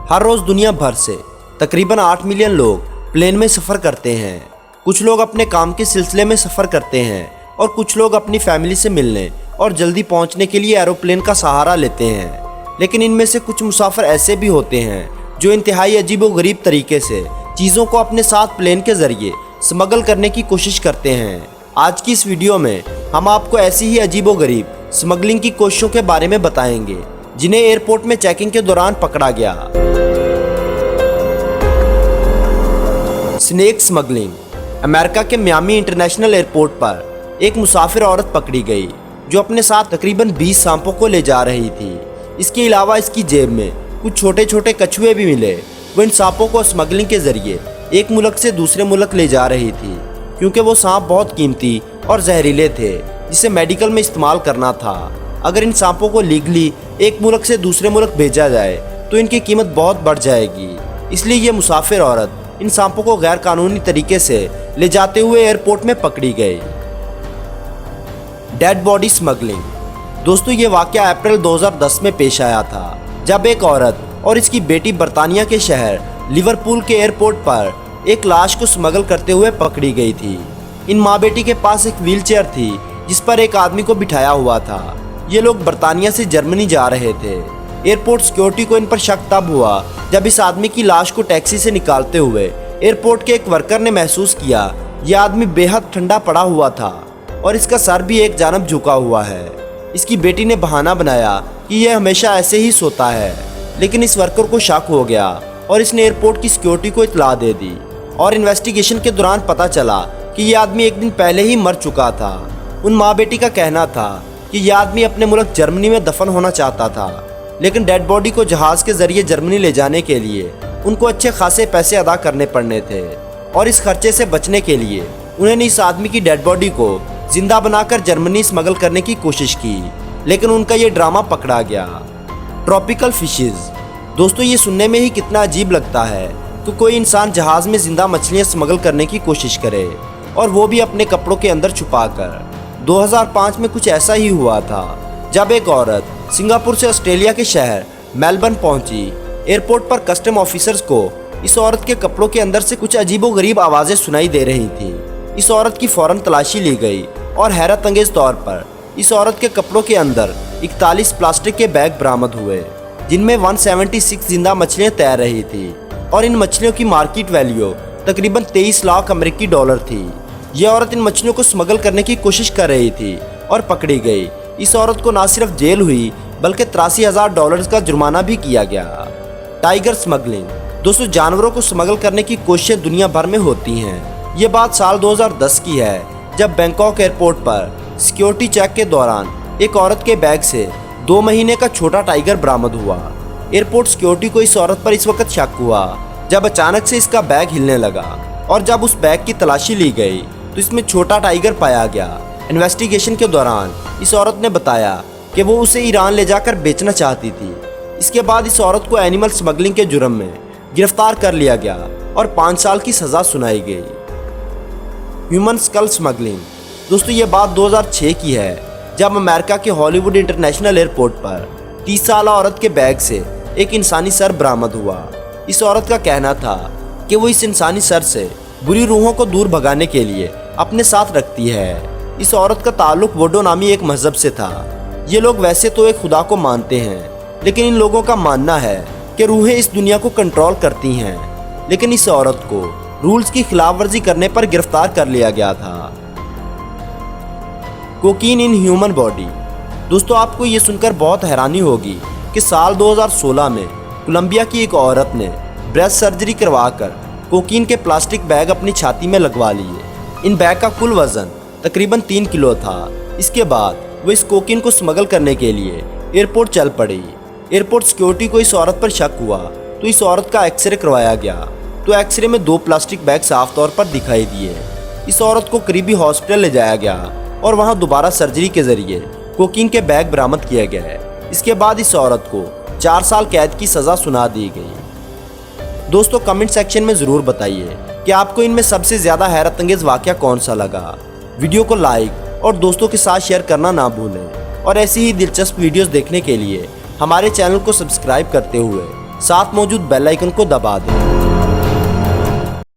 हर रोज़ दुनिया भर से तकरीबन 8 मिलियन लोग प्लेन में सफ़र करते हैं। कुछ लोग अपने काम के सिलसिले में सफ़र करते हैं और कुछ लोग अपनी फैमिली से मिलने और जल्दी पहुंचने के लिए एरोप्लेन का सहारा लेते हैं। लेकिन इनमें से कुछ मुसाफिर ऐसे भी होते हैं जो इंतहाई अजीबोगरीब तरीके से चीज़ों को अपने साथ प्लेन के ज़रिए स्मगल करने की कोशिश करते हैं। आज की इस वीडियो में हम आपको ऐसी ही अजीबोगरीब स्मगलिंग की कोशिशों के बारे में बताएंगे जिन्हें एयरपोर्ट में चेकिंग के दौरान पकड़ा गया। Snake smuggling. अमेरिका के मियामी इंटरनेशनल एयरपोर्ट पर एक मुसाफिर औरत पकड़ी गई जो अपने साथ तकरीबन 20 सांपों को ले जा रही थी। इसके अलावा इसकी जेब में कुछ छोटे छोटे कछुए भी मिले। वो इन सांपों को स्मगलिंग के जरिए एक मुल्क से दूसरे मुल्क ले जा रही थी क्योंकि वो सांप बहुत कीमती और जहरीले थे जिसे मेडिकल में इस्तेमाल करना था। अगर इन सांपों को लीगली एक मुल्क से दूसरे मुल्क भेजा जाए तो इनकी कीमत बहुत बढ़ जाएगी। इसलिए ये मुसाफिर औरत इन सांपों को गैर कानूनी तरीके से ले जाते हुए एयरपोर्ट में पकड़ी गई। Dead body smuggling. दोस्तों, ये वाकया अप्रैल 2010 में पेश आया था जब एक औरत और इसकी बेटी बर्तानिया के शहर लिवरपूल के एयरपोर्ट पर एक लाश को स्मगल करते हुए पकड़ी गई थी। इन माँ बेटी के पास एक व्हीलचेयर थी जिस पर एक आदमी को बिठाया हुआ था। ये लोग बर्तानिया से जर्मनी जा रहे थे। एयरपोर्ट सिक्योरिटी को इन पर शक तब हुआ जब इस आदमी की लाश को टैक्सी से निकालते हुए एयरपोर्ट के एक वर्कर ने महसूस किया यह आदमी बेहद ठंडा पड़ा हुआ था और इसका सर भी एक जानब झुका हुआ है। इसकी बेटी ने बहाना बनाया कि यह हमेशा ऐसे ही सोता है, लेकिन इस वर्कर को शक हो गया और इसने एयरपोर्ट की सिक्योरिटी को इत्तला दे दी और इन्वेस्टिगेशन के दौरान पता चला कि यह आदमी एक दिन पहले ही मर चुका था। उन माँ बेटी का कहना था कि यह आदमी अपने मुल्क जर्मनी में दफन होना चाहता था, लेकिन डेड बॉडी को जहाज़ के जरिए जर्मनी ले जाने के लिए उनको अच्छे खासे पैसे अदा करने पड़ने थे और इस खर्चे से बचने के लिए उन्होंने इस आदमी की डेड बॉडी को जिंदा बनाकर जर्मनी स्मगल करने की कोशिश की, लेकिन उनका ये ड्रामा पकड़ा गया। Tropical fishes. दोस्तों, ये सुनने में ही कितना अजीब लगता है कि कोई इंसान जहाज़ में जिंदा मछलियाँ स्मगल करने की कोशिश करे और वो भी अपने कपड़ों के अंदर छुपाकर। 2005 में कुछ ऐसा ही हुआ था जब एक औरत सिंगापुर से ऑस्ट्रेलिया के शहर मेलबर्न पहुंची। एयरपोर्ट पर कस्टम ऑफिसर्स को इस औरत के कपड़ों के अंदर से कुछ अजीबोगरीब आवाज़ें सुनाई दे रही थीं। इस औरत की फौरन तलाशी ली गई और हैरत अंगेज तौर पर इस औरत के कपड़ों के अंदर 41 प्लास्टिक के बैग बरामद हुए जिनमें 176 जिंदा मछलियाँ तैर रही थी और इन मछलियों की मार्केट वैल्यू तकरीबन 23 लाख अमेरिकी डॉलर थी। यह औरत इन मछलियों को स्मगल करने की कोशिश कर रही थी और पकड़ी गई। इस औरत को न सिर्फ जेल हुई बल्कि $83,000 का जुर्माना भी किया गया। Tiger smuggling. दोस्तों, जानवरों को स्मगल करने की कोशिशें दुनिया भर में होती हैं। ये बात साल 2010 की है जब बैंकॉक एयरपोर्ट पर सिक्योरिटी चेक के दौरान एक औरत के बैग से 2 महीने का छोटा टाइगर बरामद हुआ। एयरपोर्ट सिक्योरिटी को इस औरत पर इस वक्त शक हुआ जब अचानक से इसका बैग हिलने लगा और जब उस बैग की तलाशी ली गई तो इसमें छोटा टाइगर पाया गया। इन्वेस्टिगेशन के दौरान इस औरत ने बताया कि वो उसे ईरान ले जाकर बेचना चाहती थी। इसके बाद इस औरत को एनिमल स्मगलिंग के जुर्म में गिरफ्तार कर लिया गया और 5 साल की सज़ा सुनाई गई। Human school smuggling. दोस्तों, ये बात 2006 की है जब अमेरिका के हॉलीवुड इंटरनेशनल एयरपोर्ट पर 30 साल औरत के बैग से एक इंसानी सर बरामद हुआ। इस औरत का कहना था कि वो इस इंसानी सर से बुरी रूहों को दूर भगाने के लिए अपने साथ रखती है। इस औरत का ताल्लुक वोडो नामी एक मजहब से था। ये लोग वैसे तो एक खुदा को मानते हैं, लेकिन इन लोगों का मानना है कि रूहें इस दुनिया को कंट्रोल करती हैं। लेकिन इस औरत को रूल्स की खिलाफवर्जी करने पर गिरफ्तार कर लिया गया था। Cocaine in human body. दोस्तों, आपको ये सुनकर बहुत हैरानी होगी कि साल 2016 में कोलंबिया की एक औरत ने ब्रेस्ट सर्जरी करवाकर कोकीन के प्लास्टिक बैग अपनी छाती में लगवा लिए। इन बैग का कुल वजन तकरीबन 3 किलो था। इसके बाद वो इस कोकीन को स्मगल करने के लिए एयरपोर्ट चल पड़ी। एयरपोर्ट सिक्योरिटी को इस औरत पर शक हुआ तो इस औरत का एक्सरे करवाया गया तो एक्सरे में 2 प्लास्टिक बैग साफ तौर पर दिखाई दिए। इस औरत को करीबी हॉस्पिटल ले जाया गया और वहाँ दोबारा सर्जरी के जरिए कोकीन के बैग बरामद किया गया। इसके बाद इस औरत को 4 साल कैद की सज़ा सुना दी गई। दोस्तों, कमेंट सेक्शन में ज़रूर बताइए कि आपको इनमें सबसे ज़्यादा हैरत अंगेज़ वाक़या कौन सा लगा। वीडियो को लाइक और दोस्तों के साथ शेयर करना ना भूलें और ऐसी ही दिलचस्प वीडियोस देखने के लिए हमारे चैनल को सब्सक्राइब करते हुए साथ मौजूद बेल आइकन को दबा दें।